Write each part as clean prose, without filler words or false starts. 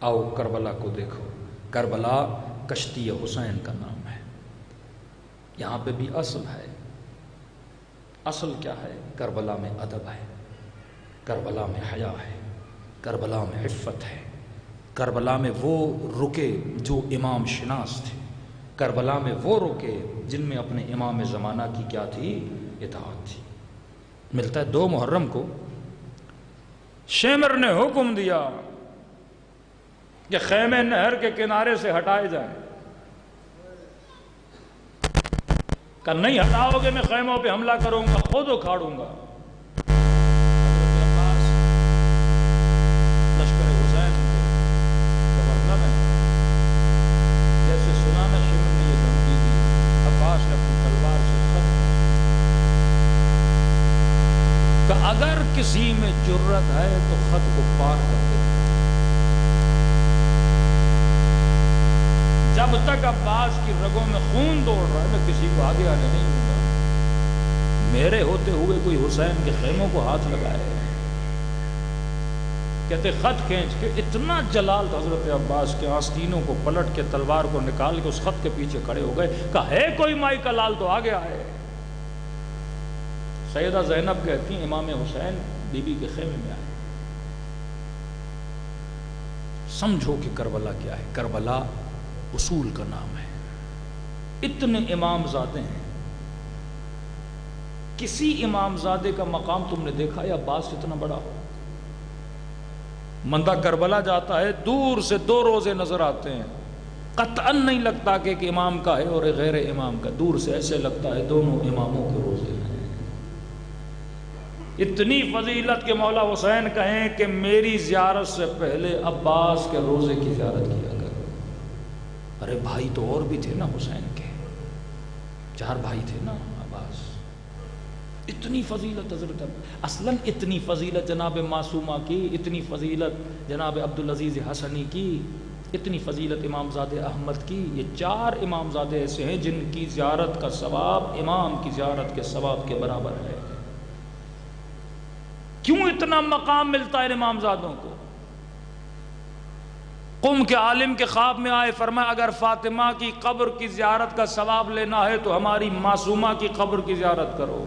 آؤ کربلا کو دیکھو. کربلا کشتی حسین کا نام ہے. یہاں پہ بھی اصل ہے. اصل کیا ہے؟ کربلا میں ادب ہے، کربلا میں حیا ہے، کربلا میں عفت ہے، کربلا میں وہ رکے جو امام شناس تھے، کربلا میں وہ رکے جن میں اپنے امام زمانہ کی کیا تھی؟ اطاعت تھی. ملتا ہے 2 محرم کو شیمر نے حکم دیا کہ خیمے نہر کے کنارے سے ہٹائے جائیں. کہ نہیں ہٹاؤ گے میں خیموں پہ حملہ کروں گا، خود اکھاڑوں گا. حضرت عباس لشکر حسین کے گورنر ہیں. جیسے سنا نا شیمر نے یہ دھمکی دی، عباس نے اپنی تلوار سے خط کہ اگر کسی میں جرت ہے تو خط کو پار کر دے. جب تک عباس کی رگوں میں خون دوڑ رہا ہے میں کسی کو آگے آنے نہیں دوں گا. میرے ہوتے ہوئے کوئی حسین کے خیموں کو ہاتھ لگائے. کہتے خط کھینچ کے اتنا جلال تھا حضرت عباس کے آستینوں کو پلٹ کے تلوار کو نکال کے اس خط کے پیچھے کھڑے ہو گئے. کہا ہے کوئی مائی کا لال تو آگے آئے. سیدہ زینب کہتی ہیں امام حسین بی بی کے خیمے میں آئے. سمجھو کہ کربلا کیا ہے. کربلا اصول کا نام ہے. اتنے امام زادے ہیں. کسی امام زادے کا مقام تم نے دیکھا یا عباس اتنا بڑا ہو؟ بندہ کربلا جاتا ہے دور سے 2 روزے نظر آتے ہیں، قطعاً نہیں لگتا کہ ایک امام کا ہے اور ایک غیر امام کا. دور سے ایسے لگتا ہے دونوں اماموں کے روزے ہیں. اتنی فضیلت کے مولا حسین کہیں کہ میری زیارت سے پہلے عباس کے روزے کی زیارت کیا کرو. ارے بھائی تو اور بھی تھے نا حسین کے، 4 بھائی تھے نا عباس. اتنی فضیلت حضرت اصلاً اتنی فضیلت جناب معصومہ کی، اتنی فضیلت جناب عبدالعزیز حسنی کی، اتنی فضیلت امام زادہ احمد کی. یہ 4 امام زادے ایسے ہیں جن کی زیارت کا ثواب امام کی زیارت کے ثواب کے برابر ہے. کیوں اتنا مقام ملتا ہے امام زادوں کو؟ قم کے عالم کے خواب میں آئے، فرمایا اگر فاطمہ کی قبر کی زیارت کا ثواب لینا ہے تو ہماری معصومہ کی قبر کی زیارت کرو.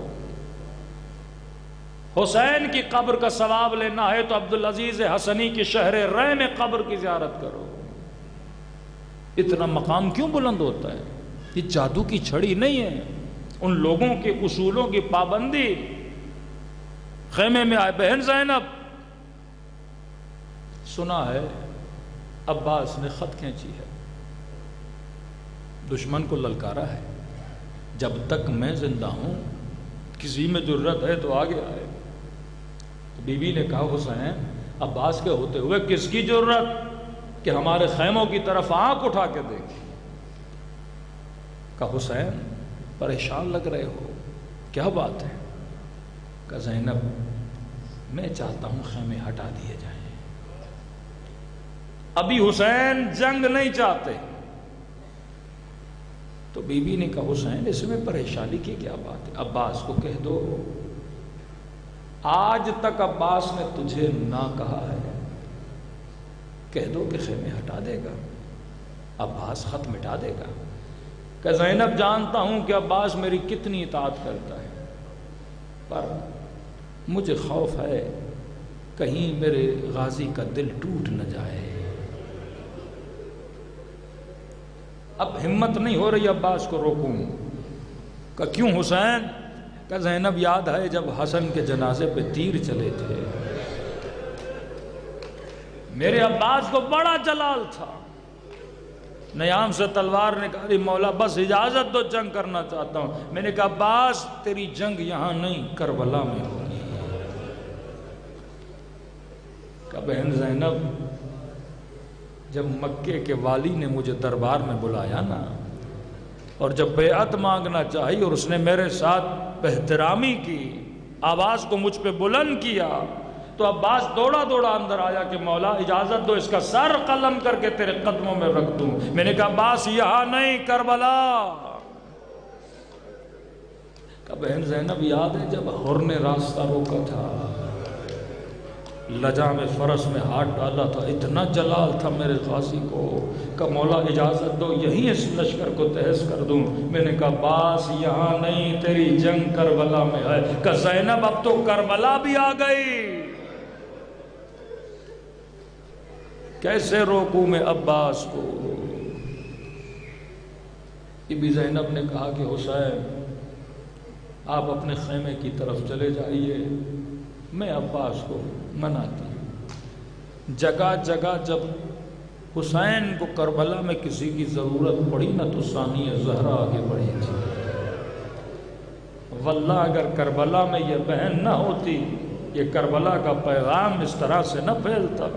حسین کی قبر کا ثواب لینا ہے تو عبدالعزیز حسنی کی شہر رے میں قبر کی زیارت کرو. اتنا مقام کیوں بلند ہوتا ہے؟ یہ جادو کی چھڑی نہیں ہے، ان لوگوں کے اصولوں کی پابندی. خیمے میں آئے. بہن زینب سنا ہے عباس نے خط کھینچی ہے، دشمن کو للکارا ہے، جب تک میں زندہ ہوں کسی میں جرت ہے تو آگے آئے. بی بی نے کہا حسین عباس کے ہوتے ہوئے کس کی جرت کہ ہمارے خیموں کی طرف آنکھ اٹھا کے دیکھے. کہا حسین پریشان لگ رہے ہو، کیا بات ہے؟ کہا زینب میں چاہتا ہوں خیمے ہٹا دیے جائیں. ابھی حسین جنگ نہیں چاہتے. تو بی بی نے کہا حسین اس میں پریشانی کی کیا بات ہے؟ عباس کو کہہ دو. آج تک عباس نے تجھے نہ کہا ہے، کہہ دو کہ خیمے ہٹا دے گا، عباس خط مٹا دے گا. کہ زینب جانتا ہوں کہ عباس میری کتنی اطاعت کرتا ہے، پر مجھے خوف ہے کہیں میرے غازی کا دل ٹوٹ نہ جائے. اب ہمت نہیں ہو رہی عباس کو روکوں. کہ کیوں حسین؟ کہ زینب یاد ہے جب حسن کے جنازے پہ تیر چلے تھے، میرے عباس کو بڑا جلال تھا، نیام سے تلوار نکالی، مولا بس اجازت دو جنگ کرنا چاہتا ہوں. میں نے کہا عباس تیری جنگ یہاں نہیں کربلا میں ہوگی. کہ بہن زینب جب مکے کے والی نے مجھے دربار میں بلایا نا، اور جب بیعت مانگنا چاہی اور اس نے میرے ساتھ احترامی کی، آواز کو مجھ پہ بلند کیا، تو عباس دوڑا دوڑا اندر آیا کہ مولا اجازت دو اس کا سر قلم کر کے تیرے قدموں میں رکھ دوں. میں نے کہا عباس یہاں نہیں کربلا. کہ بہن زینب یاد ہے جب حر نے راستہ روکا تھا، لجام فرس میں ہاتھ ڈالا تھا، اتنا جلال تھا میرے غازی کو کہ مولا اجازت دو یہیں اس لشکر کو تہس کر دوں۔ میں نے کہا باس یہاں نہیں، تیری جنگ کربلا میں ہے۔ کہ زینب اب تو کربلا بھی آ گئی، کیسے روکوں میں عباس کو؟ بی بی زینب نے کہا کہ حسین آپ اپنے خیمے کی طرف چلے جائیے، میں عباس کو مناتی ہوں۔ جگہ جگہ جب حسین کو کربلا میں کسی کی ضرورت پڑی نہ تو ثانیہ زہرا آگے بڑھی تھی۔ واللہ اگر کربلا میں یہ بہن نہ ہوتی، یہ کربلا کا پیغام اس طرح سے نہ پھیلتا۔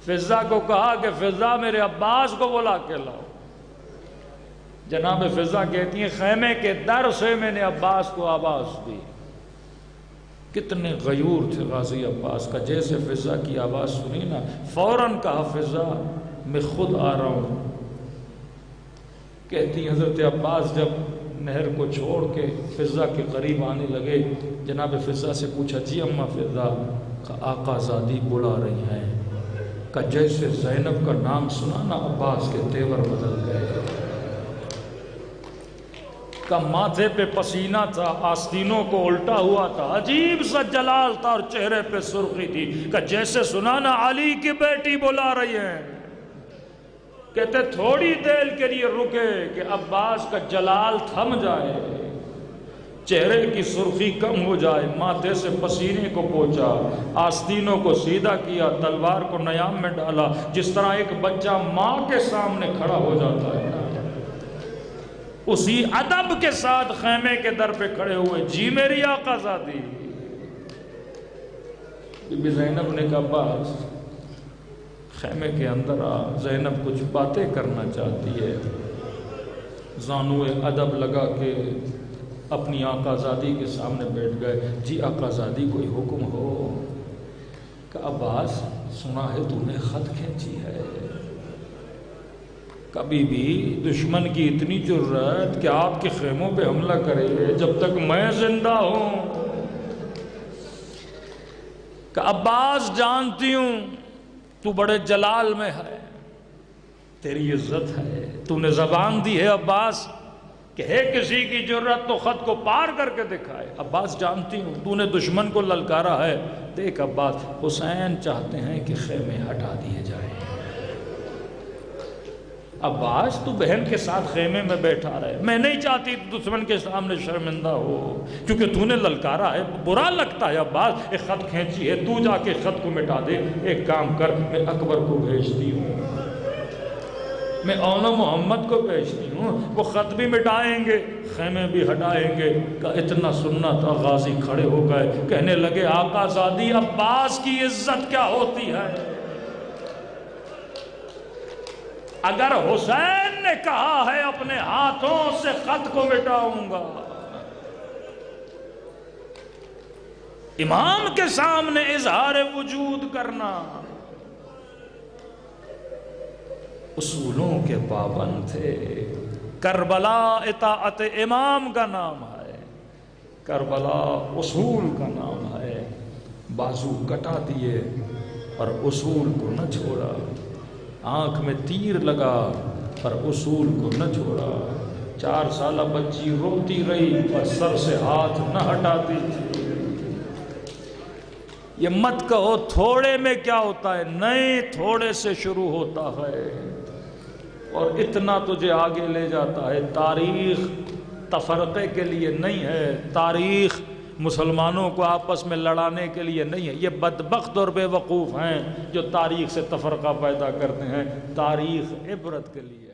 فضہ کو کہا کہ فضہ میرے عباس کو بلا کے لاؤ۔ جناب فضہ کہتی ہیں خیمے کے در سے میں نے عباس کو آواز دی۔ کتنے غیور تھے غازی عباس کا، جیسے فضہ کی آواز سنی نا فوراً کہا فضہ میں خود آ رہا ہوں۔ کہتی حضرت عباس جب نہر کو چھوڑ کے فضہ کے قریب آنے لگے، جناب فضہ سے پوچھا جی اماں فضہ، آقا زادی بلا رہی ہیں۔ کہ جیسے زینب کا نام سنا نا عباس کے تیور بدل گئے۔ کا ماتھے پہ پسینہ تھا، آستینوں کو الٹا ہوا تھا، عجیب سا جلال تھا اور چہرے پہ سرخی تھی۔ کہ جیسے سنا نا علی کی بیٹی بلا رہی ہیں۔ کہتے تھوڑی دیر کے لیے رکے کہ عباس کا جلال تھم جائے، چہرے کی سرخی کم ہو جائے، ماتھے سے پسینے کو پوچھا، آستینوں کو سیدھا کیا، تلوار کو نیام میں ڈالا، جس طرح ایک بچہ ماں کے سامنے کھڑا ہو جاتا ہے، اسی ادب کے ساتھ خیمے کے در پہ کھڑے ہوئے، جی میری آقا زادی۔ بی بی زینب نے کہا باس خیمے کے اندر آ، زینب کچھ باتیں کرنا چاہتی ہے۔ زانوئے ادب لگا کے اپنی آقا زادی کے سامنے بیٹھ گئے۔ جی آقا زادی کوئی حکم ہو؟ کہ عباس سنا ہے تو نے خط کھینچی ہے۔ کبھی بھی دشمن کی اتنی جرأت کہ آپ کے خیموں پہ حملہ کرے جب تک میں زندہ ہوں۔ کہ عباس جانتی ہوں تو بڑے جلال میں ہے، تیری عزت ہے، تو نے زبان دی ہے عباس کہ ہے کسی کی جرأت تو خط کو پار کر کے دکھائے۔ عباس جانتی ہوں تو نے دشمن کو للکارا ہے۔ دیکھ عباس حسین چاہتے ہیں کہ خیمے ہٹا دیے جائیں۔ عباس تو بہن کے ساتھ خیمے میں بیٹھا رہے، میں نہیں چاہتی دشمن کے سامنے شرمندہ ہو، کیونکہ تو نے للکارا ہے، برا لگتا ہے عباس، ایک خط کھینچی ہے، تو جا کے خط کو مٹا دے۔ ایک کام کر، میں اکبر کو بھیجتی ہوں، میں اون محمد کو بھیجتی ہوں، وہ خط بھی مٹائیں گے، خیمے بھی ہٹائیں گے۔ کہ اتنا سننا تھا، غازی کھڑے ہو گئے، کہنے لگے آقا زادی عباس کی عزت کیا ہوتی ہے؟ اگر حسین نے کہا ہے اپنے ہاتھوں سے خط کو مٹاؤں گا، امام کے سامنے اظہار وجود کرنا، اصولوں کے پابند تھے۔ کربلا اطاعت امام کا نام ہے، کربلا اصول کا نام ہے۔ بازو کٹا دیے اور اصول کو نہ چھوڑا، آنکھ میں تیر لگا پر اصول کو نہ چھوڑا۔ 4 سالہ بچی روتی رہی پر سر سے ہاتھ نہ ہٹاتی تھی۔ یہ مت کہو تھوڑے میں کیا ہوتا ہے، نہیں، تھوڑے سے شروع ہوتا ہے اور اتنا تجھے آگے لے جاتا ہے۔ تاریخ تفرقے کے لیے نہیں ہے، تاریخ مسلمانوں کو آپس میں لڑانے کے لیے نہیں ہے۔ یہ بدبخت اور بے وقوف ہیں جو تاریخ سے تفرقہ پیدا کرتے ہیں، تاریخ عبرت کے لیے